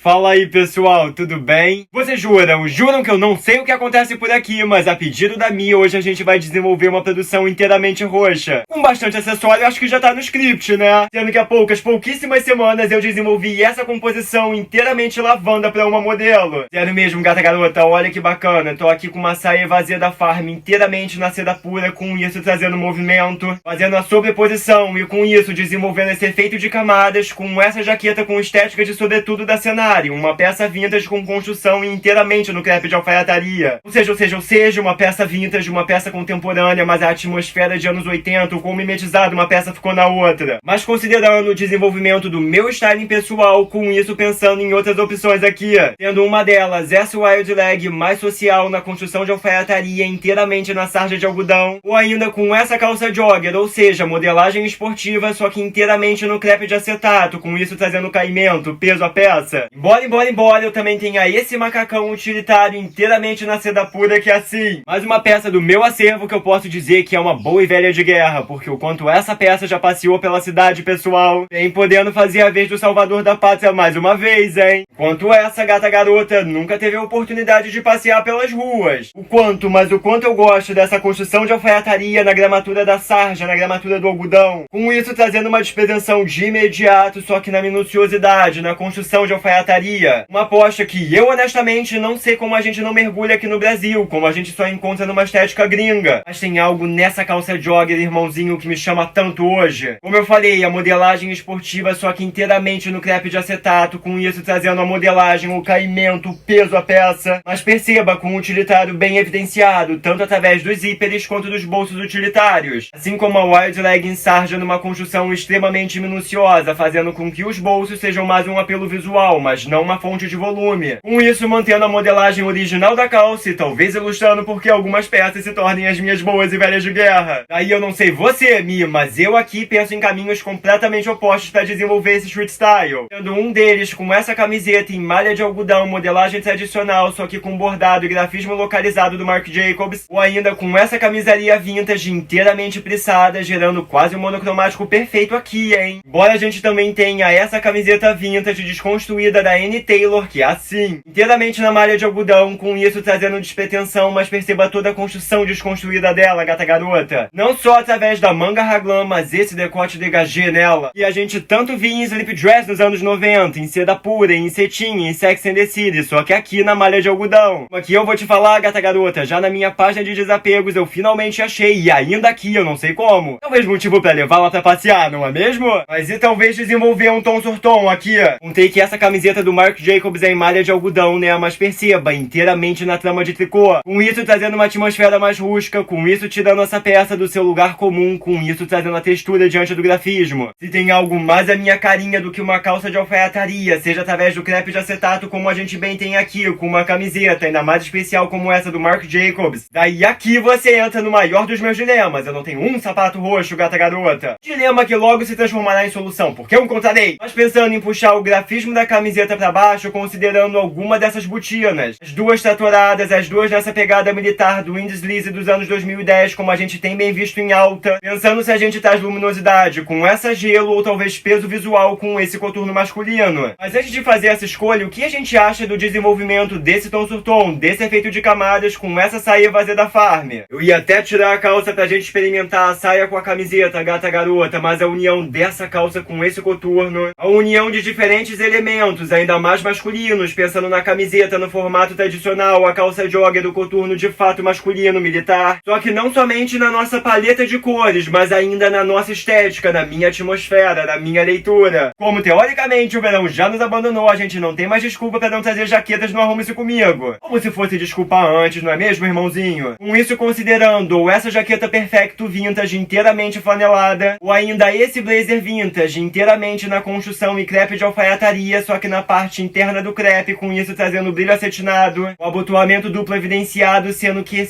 Fala aí pessoal, tudo bem? Vocês juram que eu não sei o que acontece por aqui, mas a pedido da Mia, hoje a gente vai desenvolver uma produção inteiramente roxa. Com bastante acessório, acho que já tá no script, né? Sendo que há pouquíssimas semanas eu desenvolvi essa composição inteiramente lavanda pra uma modelo. Sério mesmo, gata garota, olha que bacana. Tô aqui com uma saia vazia da Farm inteiramente na seda pura, com isso trazendo movimento, fazendo a sobreposição e com isso desenvolvendo esse efeito de camadas, com essa jaqueta com estética de sobretudo da cenário. Uma peça vintage com construção inteiramente no crepe de alfaiataria. Ou seja, uma peça vintage, uma peça contemporânea, mas a atmosfera de anos 80, com mimetizado, uma peça ficou na outra. Mas considerando o desenvolvimento do meu styling pessoal, com isso pensando em outras opções aqui. Tendo uma delas, essa wide leg mais social na construção de alfaiataria inteiramente na sarja de algodão. Ou ainda com essa calça jogger, ou seja, modelagem esportiva, só que inteiramente no crepe de acetato, com isso trazendo caimento, peso à peça. Embora, eu também tenha esse macacão utilitário inteiramente na seda pura, que é assim. Mais uma peça do meu acervo que eu posso dizer que é uma boa e velha de guerra, porque o quanto essa peça já passeou pela cidade, pessoal, vem podendo fazer a vez do salvador da pátria mais uma vez, hein? Enquanto essa gata garota nunca teve a oportunidade de passear pelas ruas. O quanto eu gosto dessa construção de alfaiataria na gramatura da sarja, na gramatura do algodão. Com isso trazendo uma dispensação de imediato, só que na minuciosidade, na construção de alfaiataria. Uma aposta que eu honestamente não sei como a gente não mergulha aqui no Brasil, como a gente só encontra numa estética gringa. Mas tem algo nessa calça jogger, irmãozinho, que me chama tanto hoje. Como eu falei, a modelagem esportiva só que inteiramente no crepe de acetato, com isso trazendo a modelagem, o caimento, o peso à peça. Mas perceba, com um utilitário bem evidenciado, tanto através dos zíperes quanto dos bolsos utilitários. Assim como a wide leg em sarja numa construção extremamente minuciosa, fazendo com que os bolsos sejam mais um apelo visual, mas não uma fonte de volume. Com isso, mantendo a modelagem original da calça e talvez ilustrando porque algumas peças se tornem as minhas boas e velhas de guerra. Daí eu não sei você, Mi, mas eu aqui penso em caminhos completamente opostos para desenvolver esse street style. Sendo um deles com essa camiseta em malha de algodão, modelagem tradicional, só que com bordado e grafismo localizado do Marc Jacobs, ou ainda com essa camisaria vintage inteiramente prissada, gerando quase um monocromático perfeito aqui, hein? Embora a gente também tenha essa camiseta vintage desconstruída da Annie Taylor, que é assim, inteiramente na malha de algodão, com isso trazendo despretensão, mas perceba toda a construção desconstruída dela, gata garota. Não só através da manga raglan, mas esse decote dégagé nela, que a gente tanto via em slip dress nos anos 90, em seda pura, em cetim, em Sex and the City, só que aqui na malha de algodão. Aqui eu vou te falar, gata garota, já na minha página de desapegos eu finalmente achei, e ainda aqui eu não sei como. Talvez motivo pra levá-la pra passear, não é mesmo? Mas e talvez desenvolver um tom sur tom aqui. Contei que essa camiseta do Marc Jacobs é em malha de algodão, né? Mas perceba, inteiramente na trama de tricô. Com isso trazendo uma atmosfera mais rústica, com isso tirando essa peça do seu lugar comum, com isso trazendo a textura diante do grafismo. Se tem algo mais a minha carinha do que uma calça de alfaiataria, seja através do crepe de acetato como a gente bem tem aqui, com uma camiseta ainda mais especial como essa do Marc Jacobs, daí aqui você entra no maior dos meus dilemas. Eu não tenho um sapato roxo, gata garota. Dilema que logo se transformará em solução, porque eu encontrarei. Mas pensando em puxar o grafismo da camiseta pra baixo, considerando alguma dessas botinas. As duas traturadas, as duas nessa pegada militar do Indie Sleaze dos anos 2010, como a gente tem bem visto em alta. Pensando se a gente traz luminosidade com essa gelo ou talvez peso visual com esse coturno masculino. Mas antes de fazer essa escolha, o que a gente acha do desenvolvimento desse tom sur tom, desse efeito de camadas com essa saia vazia da Farm? Eu ia até tirar a calça pra gente experimentar a saia com a camiseta, gata garota, mas a união dessa calça com esse coturno, a união de diferentes elementos, ainda mais masculinos, pensando na camiseta no formato tradicional, a calça jogger do coturno de fato masculino militar, só que não somente na nossa paleta de cores, mas ainda na nossa estética, na minha atmosfera, na minha leitura. Como teoricamente o verão já nos abandonou, a gente não tem mais desculpa pra não trazer jaquetas no Arrume-se Comigo. Como se fosse desculpa antes, não é mesmo, irmãozinho? Com isso considerando ou essa jaqueta perfecto vintage inteiramente flanelada, ou ainda esse blazer vintage inteiramente na construção e crepe de alfaiataria, só que na parte interna do crepe, com isso trazendo brilho acetinado, o abotoamento duplo evidenciado, sendo que,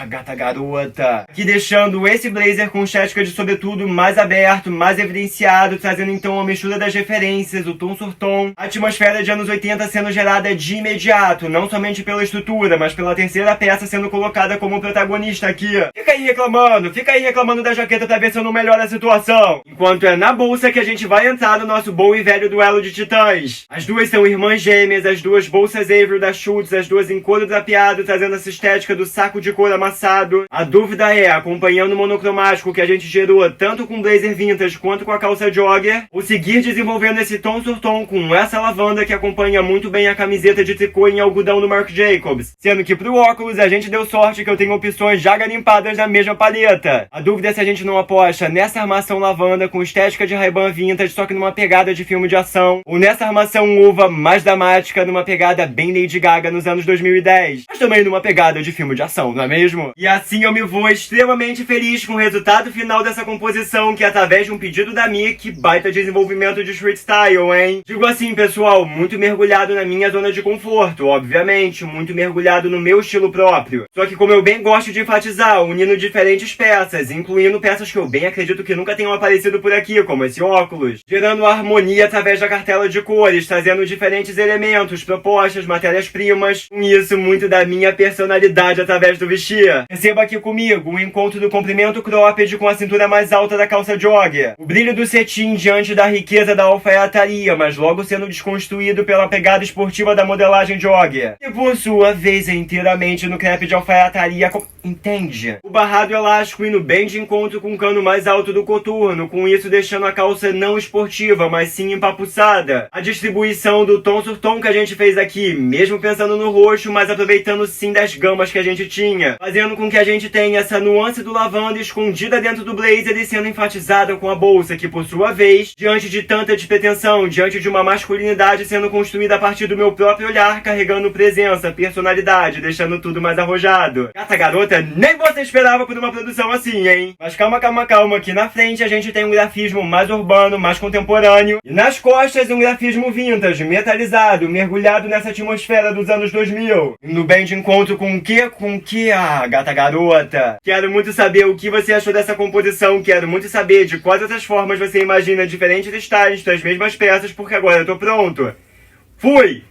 gata garota. Aqui deixando esse blazer com estética de sobretudo mais aberto, mais evidenciado, trazendo então a mistura das referências, o tom sur tom, a atmosfera de anos 80 sendo gerada de imediato, não somente pela estrutura, mas pela terceira peça sendo colocada como protagonista aqui. Fica aí reclamando da jaqueta pra ver se eu não melhoro a situação. Enquanto é na bolsa que a gente vai entrar no nosso bom e velho duelo de titãs. Titãs. As duas são irmãs gêmeas, as duas bolsas Avery da Schultz, as duas em couro drapeado, trazendo essa estética do saco de couro amassado. A dúvida é, acompanhando o monocromático que a gente gerou tanto com o blazer vintage quanto com a calça jogger, ou seguir desenvolvendo esse tom sur tom com essa lavanda que acompanha muito bem a camiseta de tricô em algodão do Marc Jacobs. Sendo que pro óculos a gente deu sorte que eu tenho opções já garimpadas na mesma paleta. A dúvida é se a gente não aposta nessa armação lavanda com estética de Ray-Ban vintage, só que numa pegada de filme de ação, ou nessa armação uva mais dramática, numa pegada bem Lady Gaga nos anos 2010, mas também numa pegada de filme de ação, não é mesmo? E assim eu me vou extremamente feliz com o resultado final dessa composição, que através de um pedido da Mick, baita desenvolvimento de street style, hein? Digo assim, pessoal, muito mergulhado na minha zona de conforto, obviamente, muito mergulhado no meu estilo próprio. Só que como eu bem gosto de enfatizar, unindo diferentes peças, incluindo peças que eu bem acredito que nunca tenham aparecido por aqui, como esse óculos, gerando harmonia através da cartela de cores, trazendo diferentes elementos, propostas, matérias-primas, com isso muito da minha personalidade através do vestir. Receba aqui comigo o encontro do comprimento cropped com a cintura mais alta da calça jogger, o brilho do cetim diante da riqueza da alfaiataria, mas logo sendo desconstruído pela pegada esportiva da modelagem jogger, e por sua vez é inteiramente no crepe de alfaiataria, entende? O barrado elástico indo bem de encontro com o cano mais alto do coturno, com isso deixando a calça não esportiva, mas sim empapuçada. A distribuição do tom sur tom que a gente fez aqui, mesmo pensando no roxo, mas aproveitando sim das gamas que a gente tinha, fazendo com que a gente tenha essa nuance do lavanda escondida dentro do blazer e sendo enfatizada com a bolsa, que por sua vez, diante de tanta despretensão, diante de uma masculinidade sendo construída a partir do meu próprio olhar, carregando presença, personalidade, deixando tudo mais arrojado. Gata garota, nem você esperava por uma produção assim, hein? Mas calma, calma, calma, aqui na frente a gente tem um grafismo mais urbano, mais contemporâneo, e nas costas um grafismo vintage, metalizado, mergulhado nessa atmosfera dos anos 2000. Indo bem de encontro com o quê? Com o quê? Ah, gata garota. Quero muito saber o que você achou dessa composição, quero muito saber de quais outras formas você imagina diferentes styles das mesmas peças, porque agora eu tô pronto. Fui!